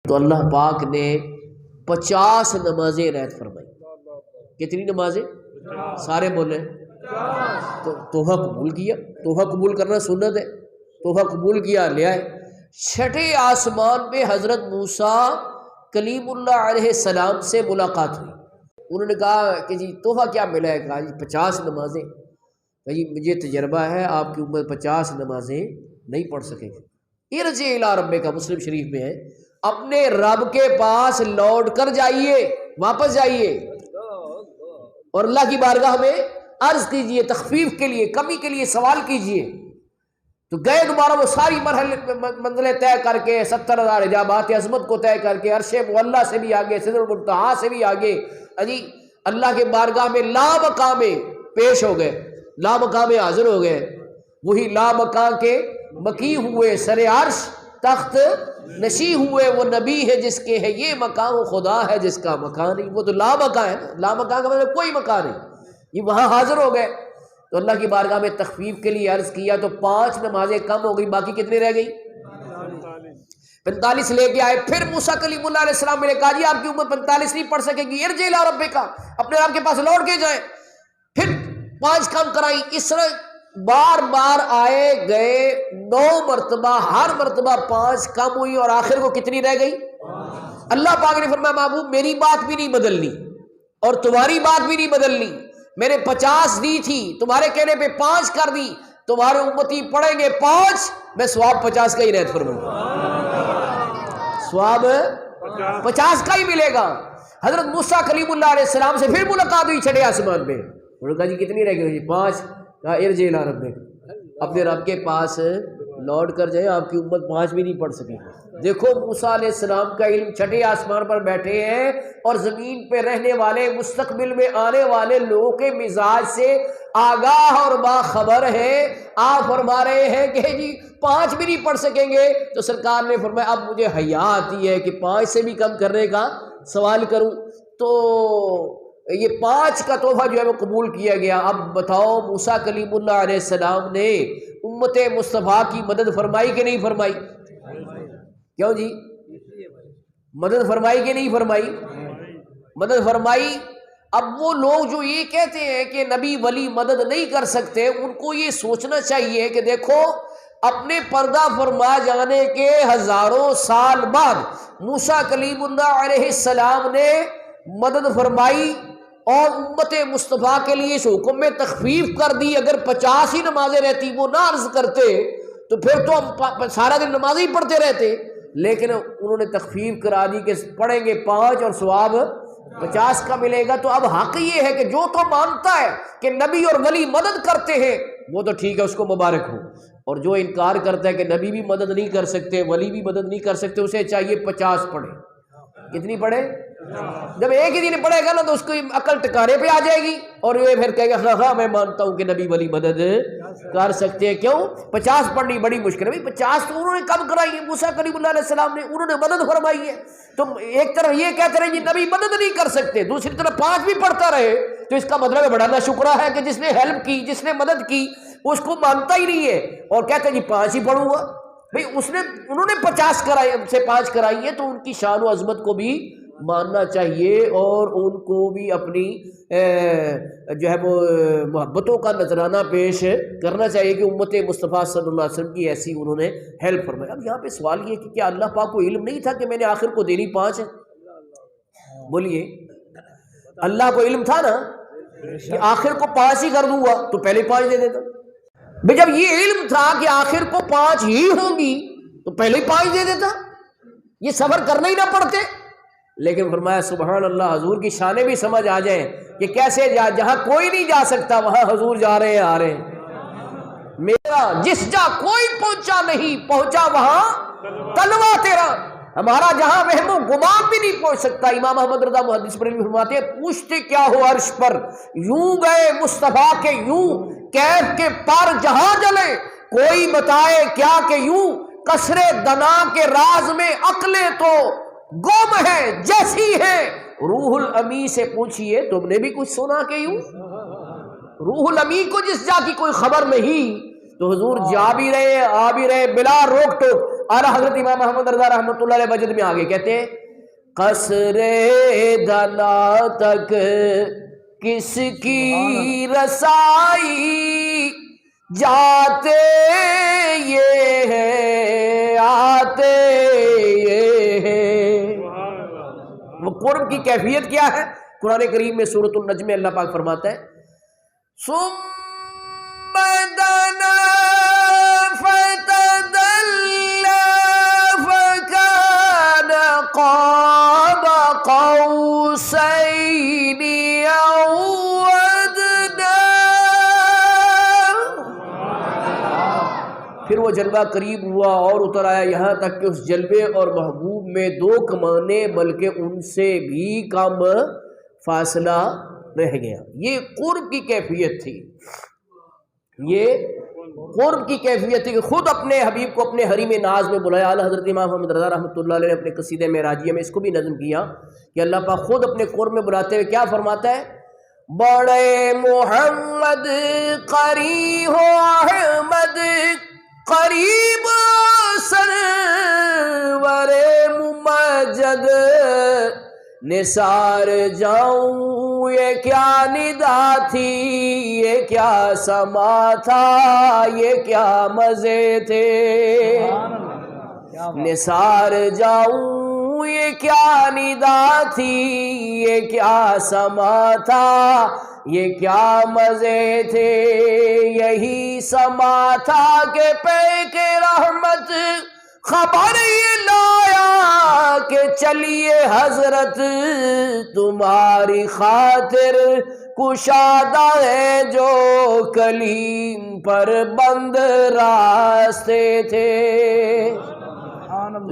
تو اللہ پاک نے 50 نمازیں عنایت فرمائی. کتنی نمازیں؟ سارے بولے تحفہ قبول کیا. تحفہ قبول کرنا سنت ہے. تحفہ قبول کیا لے آئے. چھٹے آسمان پہ حضرت موسیٰ کلیم اللہ علیہ السلام سے ملاقات ہوئی. انہوں نے کہا کہ جی تحفہ کیا ملا ہے؟ کہا جی 50 نمازیں. جی مجھے تجربہ ہے آپ کی امت 50 نمازیں نہیں پڑھ سکے گی. ارجع الی ربک کا مسلم شریف میں ہے. اپنے رب کے پاس لوٹ کر جائیے، واپس جائیے اور اللہ کی بارگاہ میں عرض کیجئے، تخفیف کے لیے، کمی کے لیے سوال کیجئے. تو گئے دوبارہ وہ ساری منزلیں طے کر کے 70,000 حجابات عظمت کو طے کر کے عرش معلیٰ سے بھی آگے، سدرۃ المنتہیٰ سے بھی آگے جی اللہ کے بارگاہ میں لا مقام پیش ہو گئے، لا مقام حاضر ہو گئے. وہی لا مقام کے مکی ہوئے، سر عرش تخت نشی ہوئے وہ نبی ہے جس کے ہے یہ مقام، خدا ہے جس کا مکان نہیں. وہ تو لا مقام ہے نا، لا مقام کا مطلب کوئی مکان نہیں. یہ وہاں حاضر ہو گئے تو اللہ کی بارگاہ میں تخفیف کے لیے عرض کیا تو 5 نمازیں کم ہو گئی. باقی کتنی رہ گئی؟ 45 لے کے آئے. پھر موسیٰ کلیم اللہ علیہ السلام نے کہا جی آپ کی امت 45 نہیں پڑھ سکے گی. ارجع الی ربک، اپنے رب کے پاس لوٹ کے جائیں. پھر 5 کم کرائی. اس طرح بار بار آئے گئے 9 مرتبہ، ہر مرتبہ 5 کم ہوئی اور آخر کو کتنی رہ گئی؟ اللہ پاک نے فرمایا محبوب میری بات بھی نہیں بدلنی اور تمہاری بات بھی نہیں بدلنی. میں نے 50 دی تھی، تمہارے کہنے پہ 5 کر دی. تمہارے امتی پڑھیں گے 5، میں ثواب 50 کا ہی عنایت فرماؤں گا. ثواب 50 کا ہی ملے گا. حضرت موسیٰ کلیم اللہ علیہ السلام سے پھر ملاقات ہوئی چھٹے آسمان پہ. انہوں نے کہا جی کتنی رہ گئی؟ 5. کہا ارجع الی ربک، اپنے رب کے پاس لوٹ کر جائیں، آپ کی امت 5 بھی نہیں پڑھ سکے. دیکھو موسیٰ علیہ السلام کا علم، چھٹے آسمان پر بیٹھے ہیں اور زمین پہ رہنے والے، مستقبل میں آنے والے لوگوں کے مزاج سے آگاہ اور باخبر ہے. آپ فرما رہے ہیں کہ جی 5 بھی نہیں پڑھ سکیں گے. تو سرکار نے فرمایا اب مجھے حیا آتی ہے کہ 5 سے بھی کم کرنے کا سوال کروں. تو یہ 5 کا تحفہ جو ہے وہ قبول کیا گیا. اب بتاؤ موسیٰ کلیم اللہ علیہ السلام نے امت مصطفیٰ کی مدد فرمائی کہ نہیں فرمائی؟ کیوں جی؟ مدد فرمائی کہ نہیں فرمائی؟ مدد فرمائی. اب وہ لوگ جو یہ کہتے ہیں کہ نبی ولی مدد نہیں کر سکتے، ان کو یہ سوچنا چاہیے کہ دیکھو اپنے پردہ فرما جانے کے ہزاروں سال بعد موسیٰ کلیم اللہ علیہ السلام نے مدد فرمائی اور امت مصطفیٰ کے لیے اس حکم میں تخفیف کر دی. اگر 50 ہی نمازیں رہتی، وہ نہ عرض کرتے تو پھر تو ہم سارا دن نماز ہی پڑھتے رہتے. لیکن انہوں نے تخفیف کرا دی کہ پڑھیں گے 5 اور ثواب 50 کا ملے گا. تو اب حق یہ ہے کہ جو تو مانتا ہے کہ نبی اور ولی مدد کرتے ہیں وہ تو ٹھیک ہے، اس کو مبارک ہو. اور جو انکار کرتا ہے کہ نبی بھی مدد نہیں کر سکتے، ولی بھی مدد نہیں کر سکتے، اسے چاہیے 50 پڑھے. کتنی پڑھے؟ جب ایک ہی دن پڑھے گا نا تو اس کو عقل ٹکانے پہ آ جائے گی اور یہ پھر کہے گا ہاں ہاں میں مانتا ہوں کہ نبی ولی مدد کر سکتے ہیں. کیوں 50 پڑھنی بڑی مشکل ہے. 50 تو انہوں نے کم کرائی ہے، موسیٰ کلیم اللہ علیہ السلام نے، انہوں نے مدد فرمائی ہے. تم ایک طرف یہ کہتے رہے جی نبی مدد نہیں کر سکتے، دوسری طرف 5 بھی پڑھتا رہے تو اس کا مطلب بڑا نا شکرہ ہے کہ جس نے ہیلپ کی، جس نے مدد کی، اس کو مانتا ہی نہیں ہے اور کہتے ہیں جی 5 ہی پڑھوں گا. بھئی انہوں نے 50 کرائی سے 5 کرائی ہے تو ان کی شان و عظمت کو بھی ماننا چاہیے اور ان کو بھی اپنی جو ہے وہ محبتوں کا نذرانہ پیش کرنا چاہیے کہ امت مصطفیٰ صلی اللہ علیہ وسلم کی ایسی انہوں نے ہیلپ فرمائی. اب یہاں پہ سوال یہ کہ کیا اللہ پاک کو علم نہیں تھا کہ میں نے آخر کو دینی 5 ہے؟ بولیے اللہ کو علم تھا نا کہ آخر کو 5 ہی کر دوں گا تو پہلے 5 دے دیتا. بھئی جب یہ علم تھا کہ آخر کو 5 ہی ہوں گی تو پہلے 5 دے دیتا، یہ صبر کرنا ہی نہ پڑتے. لیکن فرمایا سبحان اللہ، حضور کی شانیں بھی سمجھ آ جائیں کہ کیسے جہاں کوئی نہیں جا سکتا وہاں حضور جا رہے ہیں، آ رہے ہیں. میرا جس جا کوئی پہنچا نہیں، پہنچا وہاں تلوا تیرا. ہمارا جہاں وہم و گمان بھی نہیں پہنچ سکتا. امام احمد رضا محدث پر فرماتے ہیں پوچھتے کیا ہو عرش پر، یوں گئے مصطفیٰ کے یوں کیف کے پر جہاں جلے. کوئی بتائے کیا کہ یوں قصر دنا کے راز میں عقلیں تو گم ہے جیسی ہے. روح الامی سے پوچھئے تم نے بھی کچھ سنا کہ یوں. روح الامی کو جس جا کی کوئی خبر نہیں تو حضور جا بھی رہے آ بھی رہے بلا روک ٹوک. اعلیٰ حضرت امام محمد رضا رحمۃ اللہ علیہ وجد میں آگے کہتے ہیں قصر دنا تک کس کی رسائی، جاتے یہ ہے آتے یہ ہے۔ وہ قرب کی کیفیت کیا ہے؟ قرآن کریم میں سورۃ النجم میں اللہ پاک فرماتا ہے ثم دنا فتدلى فكان قاب قوسين أو أدنى۔ پھر وہ جلوہ قریب ہوا اور اتر آیا، یہاں تک کہ اس جلوے اور محبوب میں 2 کمانے بلکہ ان سے بھی کم فاصلہ رہ گیا۔ یہ قرب کی کیفیت تھی، یہ قرب کی کیفیت تھی کہ خود اپنے حبیب کو اپنے حریم ناز میں بلایا۔ اعلیٰ حضرت امام محمد رضا رحمۃ اللہ علیہ نے اپنے قصیدہ معراجیہ میں اس کو بھی نظم کیا کہ اللہ پاک خود اپنے قرب میں بلاتے ہوئے کیا فرماتا ہے بڑے محمد قریب ہو احمد قریب سرور ممجد، نثار جاؤں یہ کیا ندا تھی، یہ کیا سما تھا، یہ کیا مزے تھے۔ نثار جاؤں یہ کیا ندا تھی، یہ کیا سما تھا، یہ کیا مزے تھے۔ یہی سما تھا کہ پے کے رحمت خبر یہ لایا کہ چلیے حضرت تمہاری خاطر کشادہ ہے جو کلیم پر بند راستے تھے۔